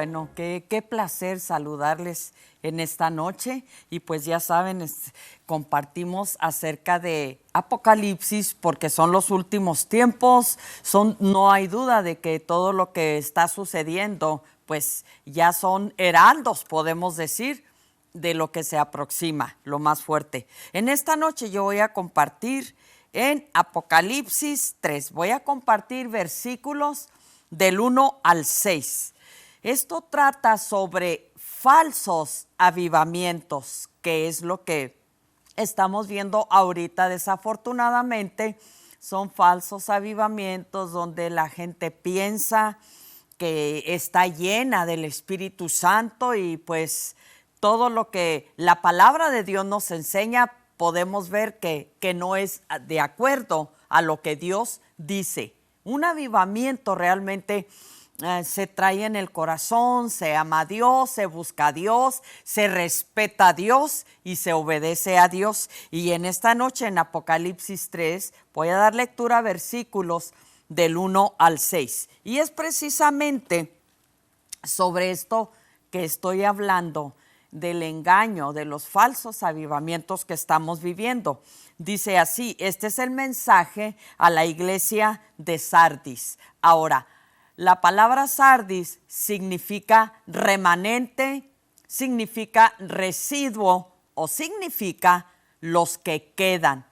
bueno, qué placer saludarles en esta noche y pues ya saben, compartimos acerca de Apocalipsis porque son los últimos tiempos, no hay duda de que todo lo que está sucediendo pues ya son heraldos, podemos decir, de lo que se aproxima, lo más fuerte. En esta noche yo voy a compartir en Apocalipsis 3, voy a compartir versículos del 1 al 6. Esto trata sobre falsos avivamientos, que es lo que estamos viendo ahorita. Desafortunadamente, son falsos avivamientos donde la gente piensa que está llena del Espíritu Santo y pues todo lo que la palabra de Dios nos enseña, podemos ver que no es de acuerdo a lo que Dios dice. Un avivamiento realmente se trae en el corazón, se ama a Dios, se busca a Dios, se respeta a Dios y se obedece a Dios. Y en esta noche en Apocalipsis 3 voy a dar lectura a versículos del 1 al 6. Y es precisamente sobre esto que estoy hablando, del engaño, de los falsos avivamientos que estamos viviendo. Dice así: este es el mensaje a la iglesia de Sardis. Ahora, la palabra Sardis significa remanente, significa residuo o significa los que quedan.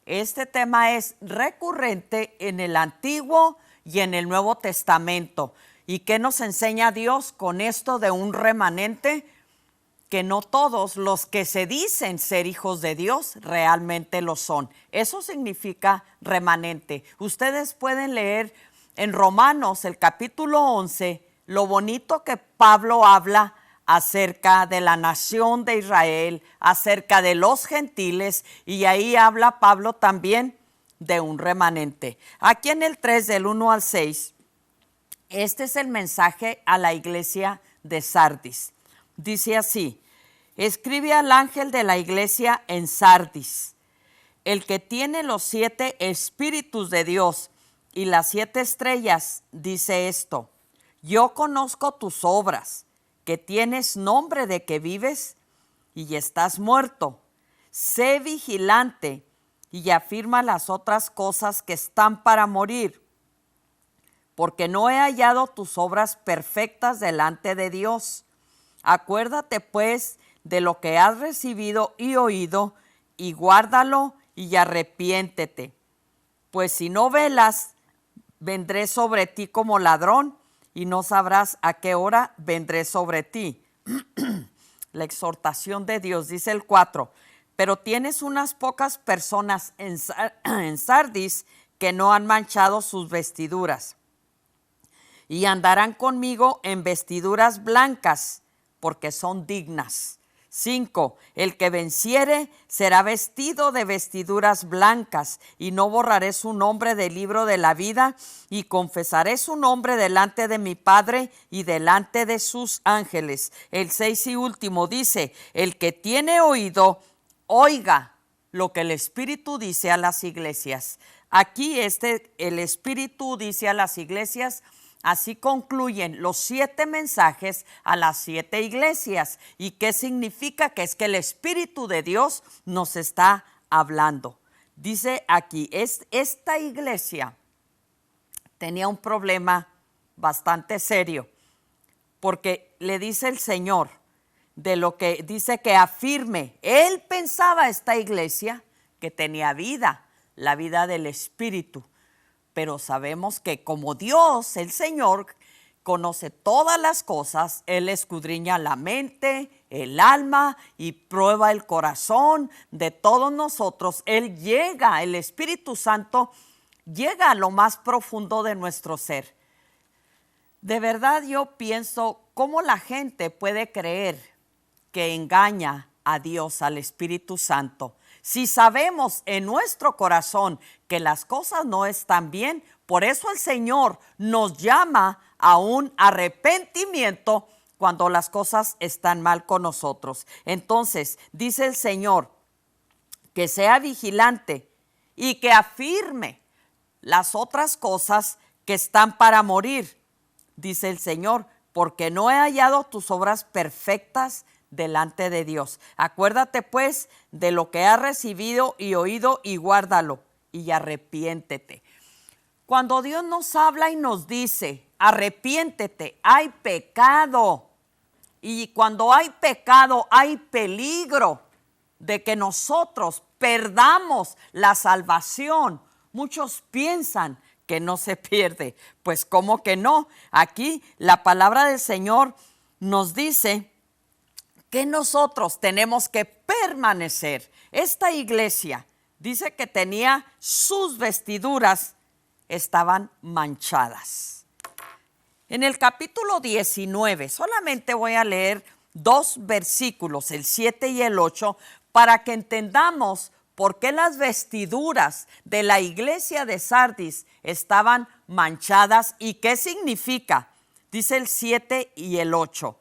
Este tema es recurrente en el Antiguo y en el Nuevo Testamento. ¿Y qué nos enseña Dios con esto de un remanente? Que no todos los que se dicen ser hijos de Dios realmente lo son. Eso significa remanente. Ustedes pueden leer en Romanos el capítulo 11 lo bonito que Pablo habla acerca de la nación de Israel, acerca de los gentiles, y ahí habla Pablo también de un remanente. Aquí en el 3 del 1 al 6, este es el mensaje a la iglesia de Sardis. Dice así: escribe al ángel de la iglesia en Sardis, el que tiene los 7 espíritus de Dios y las 7 estrellas, dice esto: yo conozco tus obras, que tienes nombre de que vives y estás muerto. Sé vigilante y afirma las otras cosas que están para morir, porque no he hallado tus obras perfectas delante de Dios. Acuérdate pues de lo que has recibido y oído, y guárdalo y arrepiéntete. Pues si no velas, vendré sobre ti como ladrón, y no sabrás a qué hora vendré sobre ti. La exhortación de Dios, dice el 4. Pero tienes unas pocas personas en Sardis que no han manchado sus vestiduras, y andarán conmigo en vestiduras blancas, porque son dignas. 5. El que venciere será vestido de vestiduras blancas, y no borraré su nombre del libro de la vida, y confesaré su nombre delante de mi Padre y delante de sus ángeles. El 6 y último dice: el que tiene oído, oiga lo que el Espíritu dice a las iglesias. Aquí el Espíritu dice a las iglesias. Así concluyen los 7 mensajes a las 7 iglesias. ¿Y qué significa? Que es que el Espíritu de Dios nos está hablando. Dice aquí, esta iglesia tenía un problema bastante serio, porque le dice el Señor, de lo que dice que afirme. Él pensaba, esta iglesia, que tenía vida, la vida del Espíritu. Pero sabemos que como Dios, el Señor, conoce todas las cosas, Él escudriña la mente, el alma y prueba el corazón de todos nosotros. Él llega, el Espíritu Santo llega a lo más profundo de nuestro ser. De verdad yo pienso cómo la gente puede creer que engaña a Dios, al Espíritu Santo. Si sabemos en nuestro corazón que las cosas no están bien, por eso el Señor nos llama a un arrepentimiento cuando las cosas están mal con nosotros. Entonces, dice el Señor que sea vigilante y que afirme las otras cosas que están para morir. Dice el Señor, porque no he hallado tus obras perfectas delante de Dios. Acuérdate pues de lo que has recibido y oído y guárdalo y arrepiéntete. Cuando Dios nos habla y nos dice, arrepiéntete, hay pecado. Y cuando hay pecado, hay peligro de que nosotros perdamos la salvación. Muchos piensan que no se pierde. Pues ¿cómo que no? Aquí la palabra del Señor nos dice que nosotros tenemos que permanecer. Esta iglesia dice que tenía sus vestiduras, estaban manchadas. En el capítulo 19, solamente voy a leer 2 versículos, el 7 y el 8, para que entendamos por qué las vestiduras de la iglesia de Sardis estaban manchadas y qué significa. Dice el 7 y el 8.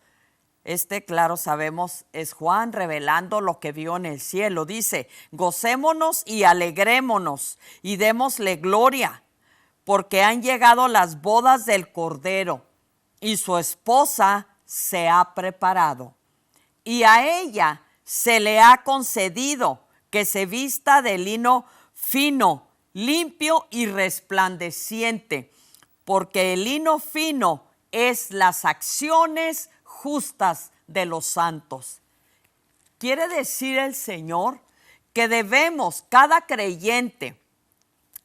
Claro, sabemos, es Juan revelando lo que vio en el cielo. Dice, gocémonos y alegrémonos y démosle gloria, porque han llegado las bodas del Cordero y su esposa se ha preparado. Y a ella se le ha concedido que se vista de lino fino, limpio y resplandeciente, porque el lino fino es las acciones justas de los santos. Quiere decir el Señor que debemos, cada creyente,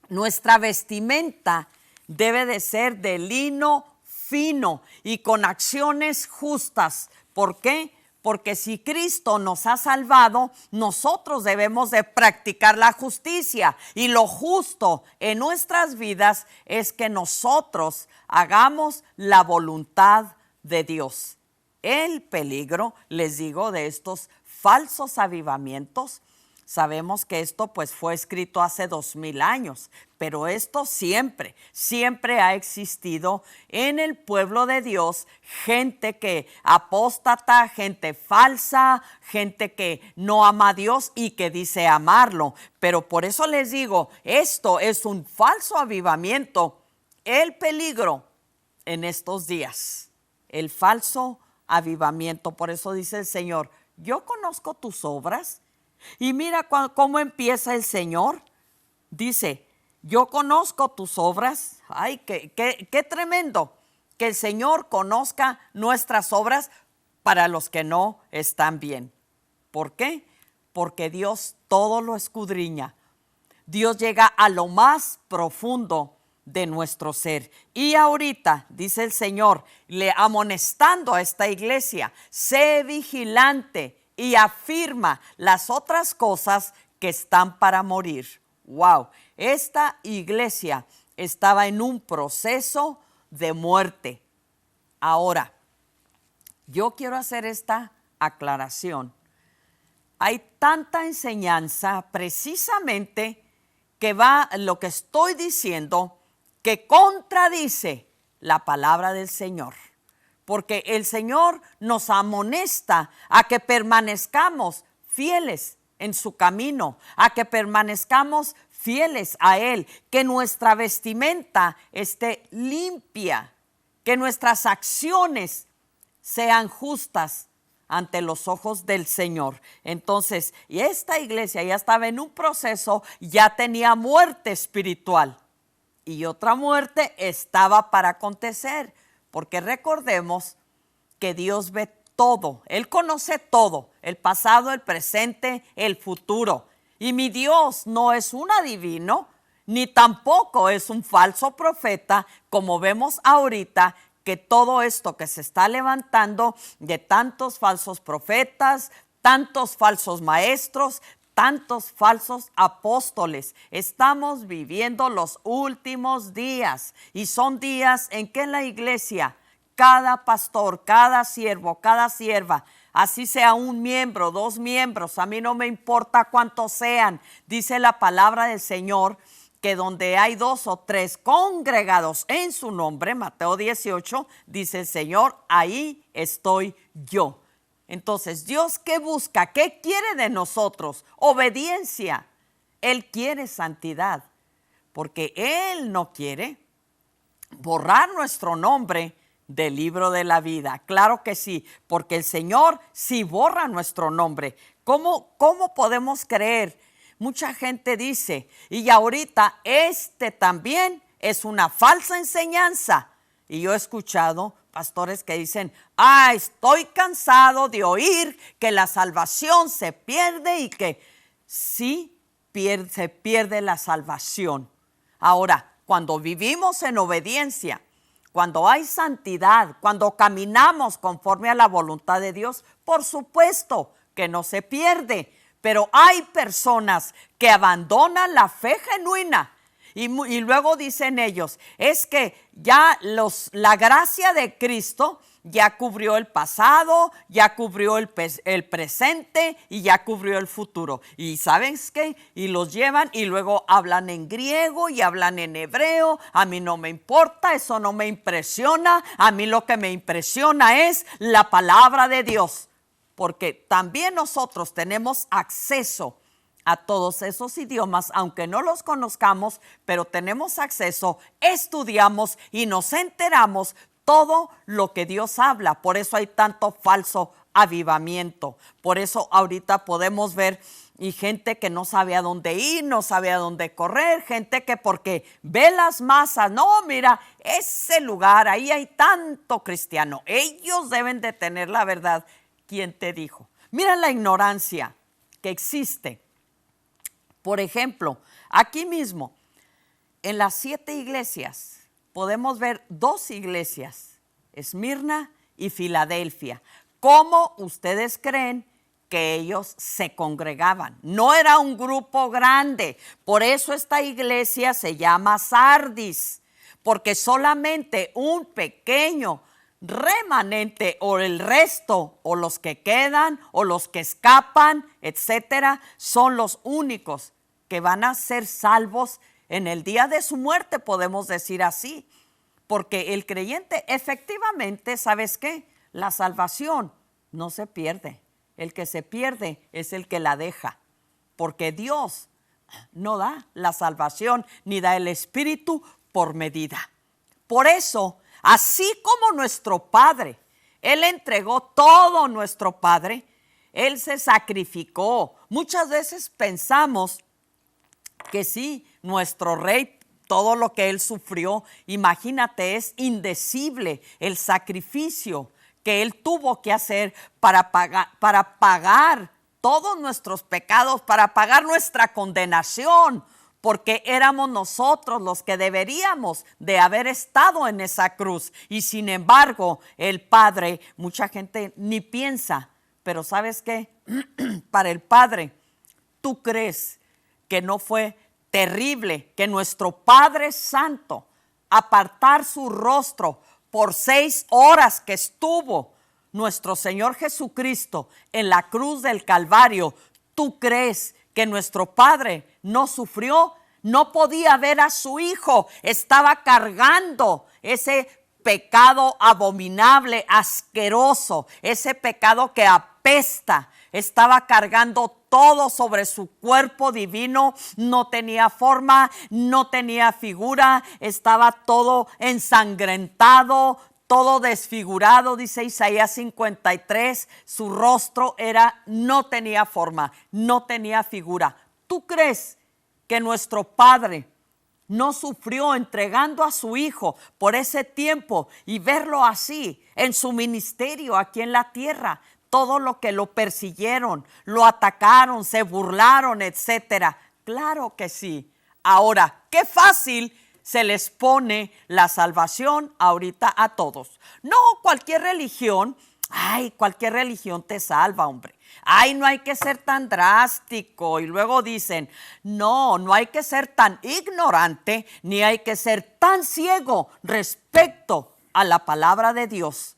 nuestra vestimenta debe de ser de lino fino y con acciones justas. ¿Por qué? Porque si Cristo nos ha salvado, nosotros debemos de practicar la justicia. Y lo justo en nuestras vidas es que nosotros hagamos la voluntad de Dios. El peligro, les digo, de estos falsos avivamientos, sabemos que esto pues fue escrito hace 2000 años, pero esto siempre ha existido en el pueblo de Dios, gente que apóstata, gente falsa, gente que no ama a Dios y que dice amarlo. Pero por eso les digo, esto es un falso avivamiento, el peligro en estos días, el falso avivamiento. Por eso dice el Señor, yo conozco tus obras. Y mira cómo empieza el Señor. Dice, yo conozco tus obras. Ay, qué tremendo que el Señor conozca nuestras obras para los que no están bien. ¿Por qué? Porque Dios todo lo escudriña. Dios llega a lo más profundo de nuestro ser. Y ahorita, dice el Señor, le amonestando a esta iglesia, sé vigilante y afirma las otras cosas que están para morir. Wow, esta iglesia estaba en un proceso de muerte. Ahora, yo quiero hacer esta aclaración. Hay tanta enseñanza precisamente que va lo que estoy diciendo que contradice la palabra del Señor. Porque el Señor nos amonesta a que permanezcamos fieles en su camino, a que permanezcamos fieles a Él, que nuestra vestimenta esté limpia, que nuestras acciones sean justas ante los ojos del Señor. Entonces, y esta iglesia ya estaba en un proceso, ya tenía muerte espiritual y otra muerte estaba para acontecer. Porque recordemos que Dios ve todo, Él conoce todo, el pasado, el presente, el futuro. Y mi Dios no es un adivino, ni tampoco es un falso profeta, como vemos ahorita, que todo esto que se está levantando de tantos falsos profetas, tantos falsos maestros, tantos falsos apóstoles. Estamos viviendo los últimos días y son días en que en la iglesia cada pastor, cada siervo, cada sierva, así sea un miembro, 2 miembros, a mí no me importa cuántos sean, dice la palabra del Señor, que donde hay 2 o 3 congregados en su nombre, Mateo 18, dice el Señor, ahí estoy yo. Entonces, ¿Dios qué busca? ¿Qué quiere de nosotros? Obediencia. Él quiere santidad, porque Él no quiere borrar nuestro nombre del libro de la vida. Claro que sí, porque el Señor sí borra nuestro nombre. ¿Cómo podemos creer? Mucha gente dice, y ahorita también es una falsa enseñanza. Y yo he escuchado pastores que dicen, estoy cansado de oír que la salvación se pierde y que sí se pierde la salvación. Ahora, cuando vivimos en obediencia, cuando hay santidad, cuando caminamos conforme a la voluntad de Dios, por supuesto que no se pierde. Pero hay personas que abandonan la fe genuina y luego dicen ellos, es que ya la gracia de Cristo ya cubrió el pasado, ya cubrió el presente y ya cubrió el futuro. ¿Y sabes qué? Y los llevan y luego hablan en griego y hablan en hebreo. A mí no me importa, eso no me impresiona. A mí lo que me impresiona es la palabra de Dios. Porque también nosotros tenemos acceso a todos esos idiomas, aunque no los conozcamos, pero tenemos acceso, estudiamos y nos enteramos todo lo que Dios habla. Por eso hay tanto falso avivamiento. Por eso ahorita podemos ver y gente que no sabe a dónde ir, no sabe a dónde correr, gente que porque ve las masas, no, mira, ese lugar, ahí hay tanto cristiano, ellos deben de tener la verdad. ¿Quién te dijo? Mira la ignorancia que existe. Por ejemplo, aquí mismo, en las 7 iglesias, podemos ver 2 iglesias, Esmirna y Filadelfia. ¿Cómo ustedes creen que ellos se congregaban? No era un grupo grande. Por eso esta iglesia se llama Sardis, porque solamente un pequeño remanente o el resto o los que quedan o los que escapan, etcétera, son los únicos que van a ser salvos en el día de su muerte, podemos decir así, porque el creyente efectivamente, ¿sabes qué? La salvación no se pierde, el que se pierde es el que la deja, porque Dios no da la salvación ni da el Espíritu por medida. Por eso, así como nuestro Padre, Él entregó todo nuestro Padre, Él se sacrificó. Muchas veces pensamos que sí, nuestro Rey, todo lo que Él sufrió, imagínate, es indecible el sacrificio que Él tuvo que hacer para pagar todos nuestros pecados, para pagar nuestra condenación, porque éramos nosotros los que deberíamos de haber estado en esa cruz. Y sin embargo, el Padre, mucha gente ni piensa, pero ¿sabes qué? Para el Padre, ¿tú crees que no fue terrible que nuestro Padre Santo apartar su rostro por 6 horas que estuvo nuestro Señor Jesucristo en la cruz del Calvario? ¿Tú crees que nuestro Padre no sufrió? No podía ver a su Hijo, estaba cargando ese pecado abominable, asqueroso, ese pecado que apesta, estaba cargando todo sobre su cuerpo divino, no tenía forma, no tenía figura, estaba todo ensangrentado, todo desfigurado, dice Isaías 53, su rostro no tenía forma, no tenía figura. ¿Tú crees que nuestro Padre no sufrió entregando a su Hijo por ese tiempo y verlo así en su ministerio aquí en la tierra? Todo lo que lo persiguieron, lo atacaron, se burlaron, etcétera. Claro que sí. Ahora, qué fácil se les pone la salvación ahorita a todos. No cualquier religión, cualquier religión te salva, hombre. No hay que ser tan drástico. Y luego dicen, no hay que ser tan ignorante, ni hay que ser tan ciego respecto a la palabra de Dios.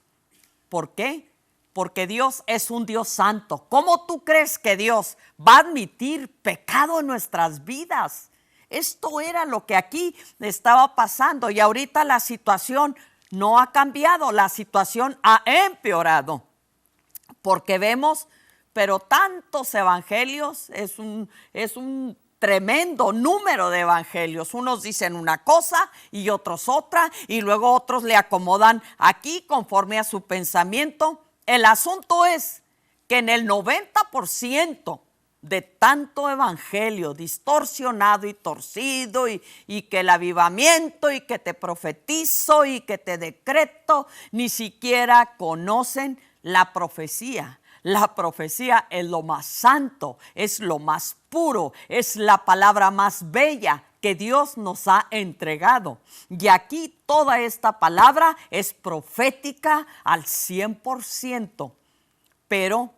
¿Por qué? Porque Dios es un Dios santo. ¿Cómo tú crees que Dios va a admitir pecado en nuestras vidas? Esto era lo que aquí estaba pasando y ahorita la situación no ha cambiado, la situación ha empeorado. Porque vemos, pero tantos evangelios, es un tremendo número de evangelios. Unos dicen una cosa y otros otra, y luego otros le acomodan aquí conforme a su pensamiento. El asunto es que en el 90% de tanto evangelio distorsionado y torcido, y que el avivamiento, y que te profetizo, y que te decreto, ni siquiera conocen la profecía. La profecía es lo más santo, es lo más puro, es la palabra más bella que Dios nos ha entregado. Y aquí toda esta palabra es profética al 100%. Pero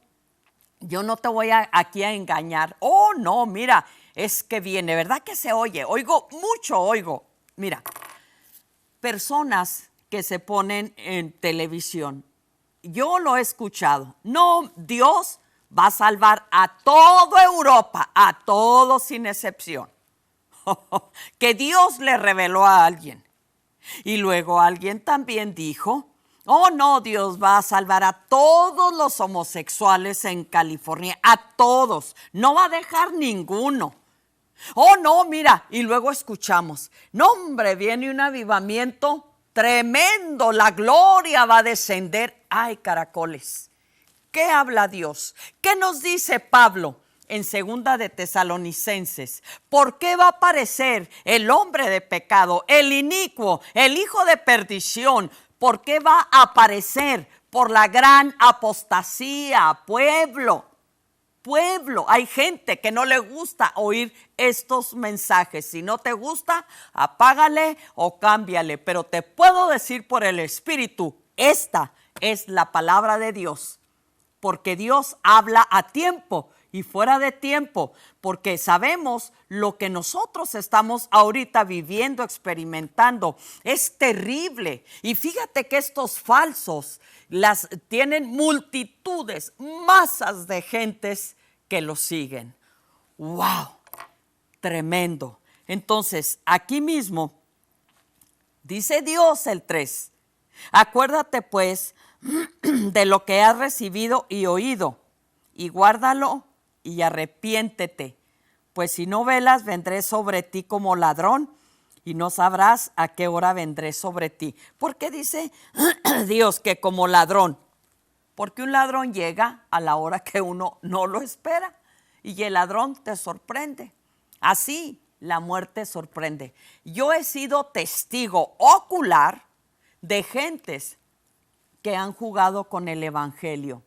yo no te voy aquí a engañar. Oh, no, mira, es que viene, ¿verdad que se oye? Oigo mucho, oigo. Mira, personas que se ponen en televisión. Yo lo he escuchado. No, Dios va a salvar a toda Europa, a todos sin excepción. Que Dios le reveló a alguien. Y luego alguien también dijo, oh no, Dios va a salvar a todos los homosexuales en California, a todos, no va a dejar ninguno. Oh no, mira, y luego escuchamos, no hombre, viene un avivamiento tremendo, la gloria va a descender. Ay, caracoles, ¿qué habla Dios? ¿Qué nos dice Pablo en segunda de Tesalonicenses? ¿Por qué va a aparecer el hombre de pecado, el inicuo, el hijo de perdición? ¿Por qué va a aparecer? Por la gran apostasía, pueblo. Hay gente que no le gusta oír estos mensajes. Si no te gusta, apágale o cámbiale. Pero te puedo decir por el Espíritu, esta es la palabra de Dios. Porque Dios habla a tiempo y fuera de tiempo, porque sabemos lo que nosotros estamos ahorita viviendo, experimentando. Es terrible. Y fíjate que estos falsos tienen multitudes, masas de gentes que los siguen. ¡Wow! Tremendo. Entonces, aquí mismo, dice Dios el 3, acuérdate pues de lo que has recibido y oído, y guárdalo y arrepiéntete, pues si no velas, vendré sobre ti como ladrón, y no sabrás a qué hora vendré sobre ti. ¿Por qué dice Dios que como ladrón? Porque un ladrón llega a la hora que uno no lo espera, y el ladrón te sorprende. Así la muerte sorprende. Yo he sido testigo ocular de gentes que han jugado con el evangelio,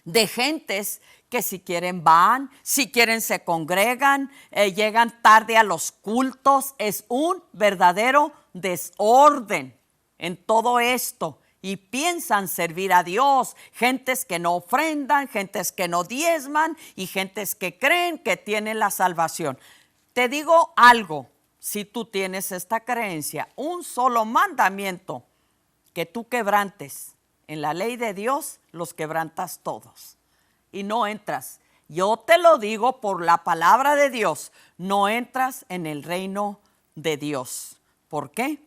de gentes que si quieren van, si quieren se congregan, llegan tarde a los cultos. Es un verdadero desorden en todo esto y piensan servir a Dios. Gentes que no ofrendan, gentes que no diezman y gentes que creen que tienen la salvación. Te digo algo, si tú tienes esta creencia, un solo mandamiento que tú quebrantes en la ley de Dios, los quebrantas todos y no entras. Yo te lo digo por la palabra de Dios, no entras en el reino de Dios. ¿Por qué?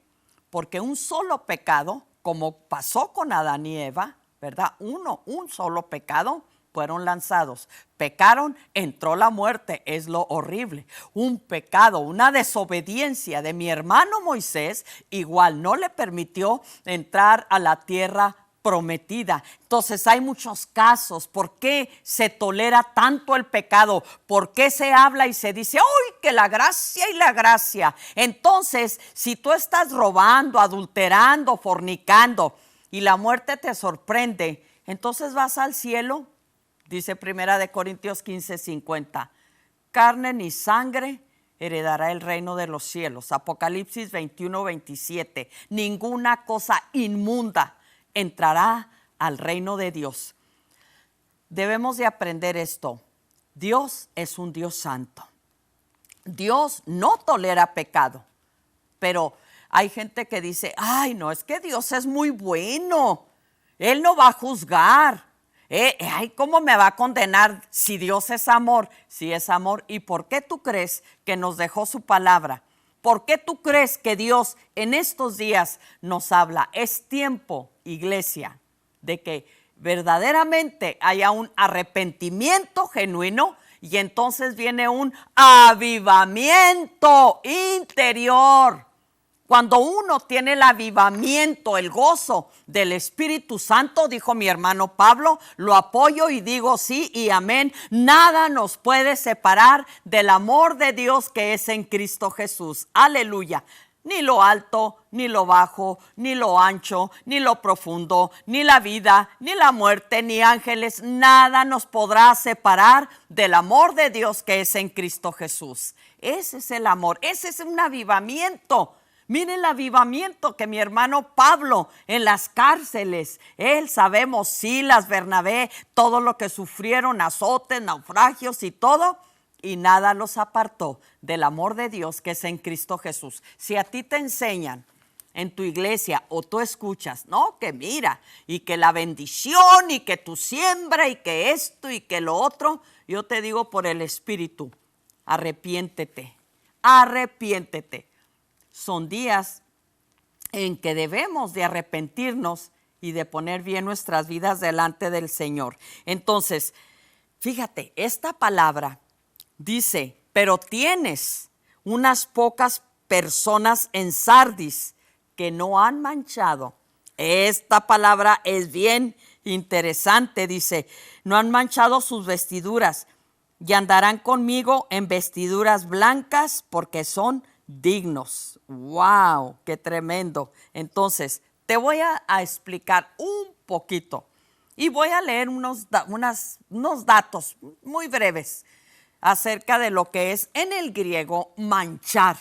Porque un solo pecado, como pasó con Adán y Eva, ¿verdad? Un solo pecado, fueron lanzados. Pecaron, entró la muerte, es lo horrible. Un pecado, una desobediencia de mi hermano Moisés, igual no le permitió entrar a la tierra prometida. Entonces hay muchos casos. ¿Por qué se tolera tanto el pecado? ¿Por qué se habla y se dice, ¡ay, que la gracia y la gracia! Entonces, si tú estás robando, adulterando, fornicando y la muerte te sorprende, entonces vas al cielo. Dice 1 Corintios 15:50, carne ni sangre heredará el reino de los cielos. Apocalipsis 21:27, ninguna cosa inmunda entrará al reino de Dios. Debemos de aprender esto. Dios es un Dios santo. Dios no tolera pecado, pero hay gente que dice, ay, no, es que Dios es muy bueno. Él no va a juzgar. Ay, ¿cómo me va a condenar si Dios es amor? Si es amor. ¿Y por qué tú crees que nos dejó su palabra? ¿Por qué tú crees que Dios en estos días nos habla? Es tiempo, iglesia, de que verdaderamente haya un arrepentimiento genuino y entonces viene un avivamiento interior. Cuando uno tiene el avivamiento, el gozo del Espíritu Santo, dijo mi hermano Pablo, lo apoyo y digo sí y amén. Nada nos puede separar del amor de Dios que es en Cristo Jesús. Aleluya. Ni lo alto, ni lo bajo, ni lo ancho, ni lo profundo, ni la vida, ni la muerte, ni ángeles, nada nos podrá separar del amor de Dios que es en Cristo Jesús. Ese es el amor, ese es un avivamiento. Miren el avivamiento que mi hermano Pablo en las cárceles, él sabemos, Silas, Bernabé, todo lo que sufrieron, azotes, naufragios y todo, y nada los apartó del amor de Dios que es en Cristo Jesús. Si a ti te enseñan en tu iglesia o tú escuchas, no, que mira, y que la bendición, y que tu siembra, y que esto, y que lo otro, yo te digo por el Espíritu, arrepiéntete, arrepiéntete. Son días en que debemos de arrepentirnos y de poner bien nuestras vidas delante del Señor. Entonces, fíjate, esta palabra dice, pero tienes unas pocas personas en Sardis que no han manchado. Esta palabra es bien interesante, dice, no han manchado sus vestiduras y andarán conmigo en vestiduras blancas porque son dignos. ¡Wow! ¡Qué tremendo! Entonces, te voy a explicar un poquito y voy a leer unos datos muy breves acerca de lo que es en el griego manchar,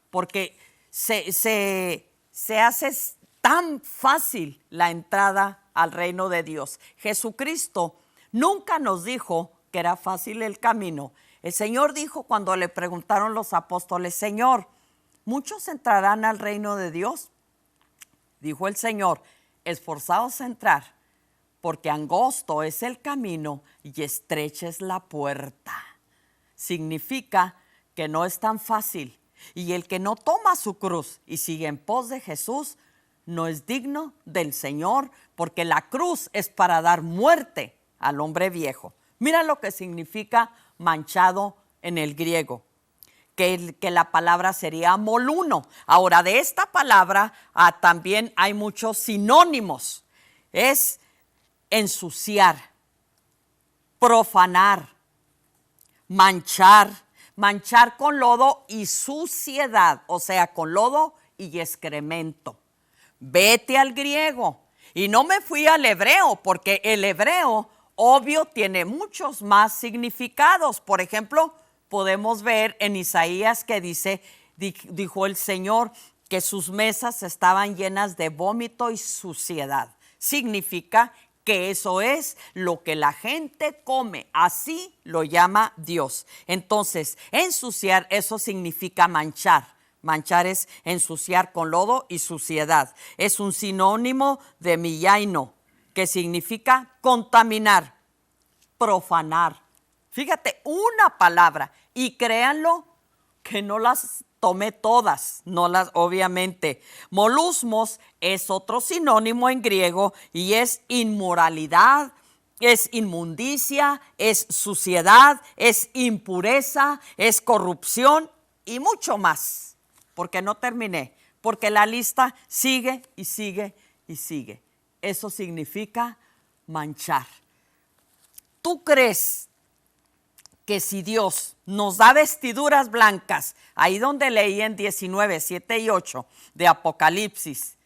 porque se hace tan fácil la entrada al reino de Dios. Jesucristo nunca nos dijo que era fácil el camino. El Señor dijo cuando le preguntaron los apóstoles, Señor, ¿muchos entrarán al reino de Dios? Dijo el Señor, esforzaos a entrar, porque angosto es el camino y estrecha es la puerta. Significa que no es tan fácil, y el que no toma su cruz y sigue en pos de Jesús no es digno del Señor, porque la cruz es para dar muerte al hombre viejo. Mira lo que significa manchado en el griego, que la palabra sería moluno. Ahora, de esta palabra también hay muchos sinónimos. Es ensuciar, profanar, manchar con lodo y suciedad, o sea, con lodo y excremento. Vete al griego. Y no me fui al hebreo, porque el hebreo obvio tiene muchos más significados. Por ejemplo, podemos ver en Isaías que dijo el Señor que sus mesas estaban llenas de vómito y suciedad. Significa que eso es lo que la gente come, así lo llama Dios. Entonces, ensuciar, eso significa manchar. Manchar es ensuciar con lodo y suciedad. Es un sinónimo de millaino, que significa contaminar, profanar. Fíjate, una palabra, y créanlo que no las tomé todas, obviamente. Molusmos es otro sinónimo en griego y es inmoralidad, es inmundicia, es suciedad, es impureza, es corrupción y mucho más, porque no terminé, porque la lista sigue y sigue y sigue. Eso significa manchar. ¿Tú crees que si Dios nos da vestiduras blancas, ahí donde leí en 19, 7 y 8 de Apocalipsis,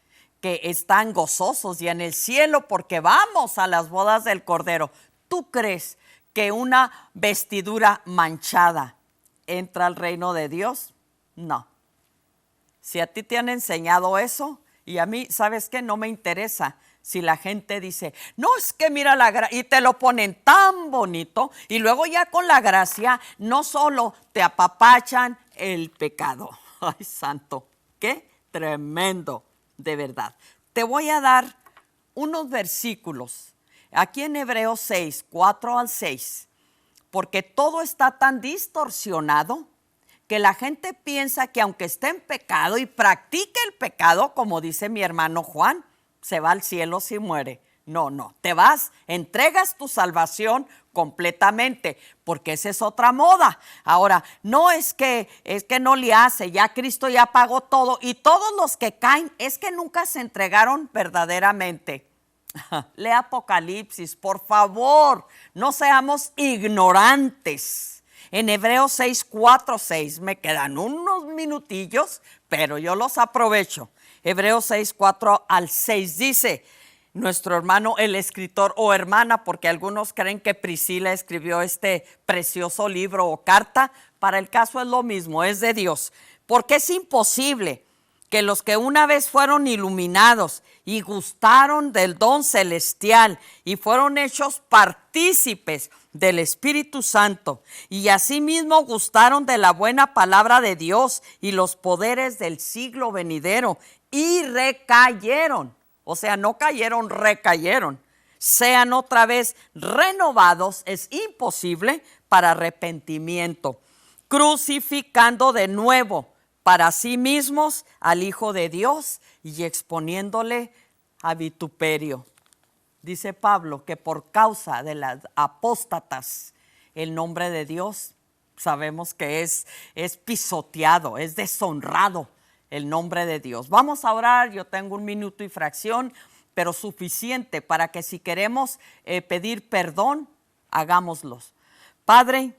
que están gozosos y en el cielo porque vamos a las bodas del Cordero, ¿tú crees que una vestidura manchada entra al reino de Dios? No. Si a ti te han enseñado eso, y a mí, ¿sabes qué? No me interesa. Si la gente dice, no, es que mira la gracia, y te lo ponen tan bonito, y luego ya con la gracia, no solo te apapachan el pecado. Ay, santo, qué tremendo, de verdad. Te voy a dar unos versículos, aquí en Hebreos 6, 4 al 6, porque todo está tan distorsionado que la gente piensa que aunque esté en pecado y practique el pecado, como dice mi hermano Juan, se va al cielo si muere. No, no, te vas, entregas tu salvación completamente, porque esa es otra moda. Ahora, no es que no le hace, ya Cristo ya pagó todo y todos los que caen es que nunca se entregaron verdaderamente. Lea Apocalipsis, por favor, no seamos ignorantes. En Hebreos 6, 4, 6, me quedan unos minutillos, pero yo los aprovecho. Hebreos 6, 4 al 6 dice, nuestro hermano, el escritor o hermana, porque algunos creen que Priscila escribió este precioso libro o carta, para el caso es lo mismo, es de Dios, porque es imposible que los que una vez fueron iluminados y gustaron del don celestial y fueron hechos partícipes del Espíritu Santo y asimismo gustaron de la buena palabra de Dios y los poderes del siglo venidero y recayeron, o sea, no cayeron, recayeron, sean otra vez renovados, es imposible para arrepentimiento, crucificando de nuevo para sí mismos al Hijo de Dios y exponiéndole a vituperio. Dice Pablo que por causa de las apóstatas, el nombre de Dios sabemos que es pisoteado, es deshonrado el nombre de Dios. Vamos a orar, yo tengo 1 minuto y fracción, pero suficiente para que si queremos pedir perdón, hagámoslos. Padre,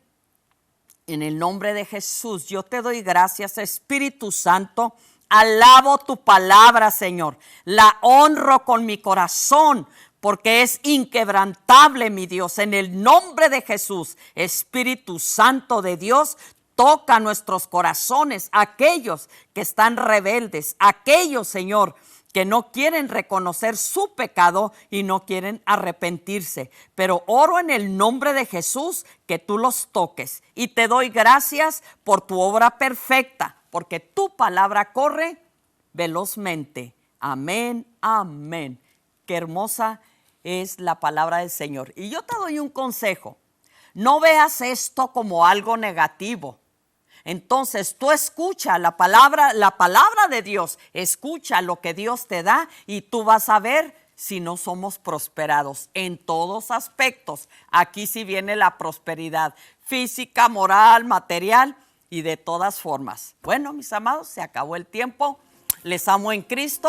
en el nombre de Jesús, yo te doy gracias, Espíritu Santo. Alabo tu palabra, Señor. La honro con mi corazón porque es inquebrantable, mi Dios. En el nombre de Jesús, Espíritu Santo de Dios, toca nuestros corazones, aquellos que están rebeldes, aquellos, Señor, que no quieren reconocer su pecado y no quieren arrepentirse. Pero oro en el nombre de Jesús que tú los toques. Y te doy gracias por tu obra perfecta, porque tu palabra corre velozmente. Amén, amén. Qué hermosa es la palabra del Señor. Y yo te doy un consejo. No veas esto como algo negativo. Entonces tú escucha la palabra de Dios, escucha lo que Dios te da y tú vas a ver si no somos prosperados en todos aspectos. Aquí sí viene la prosperidad física, moral, material y de todas formas. Bueno, mis amados, se acabó el tiempo. Les amo en Cristo.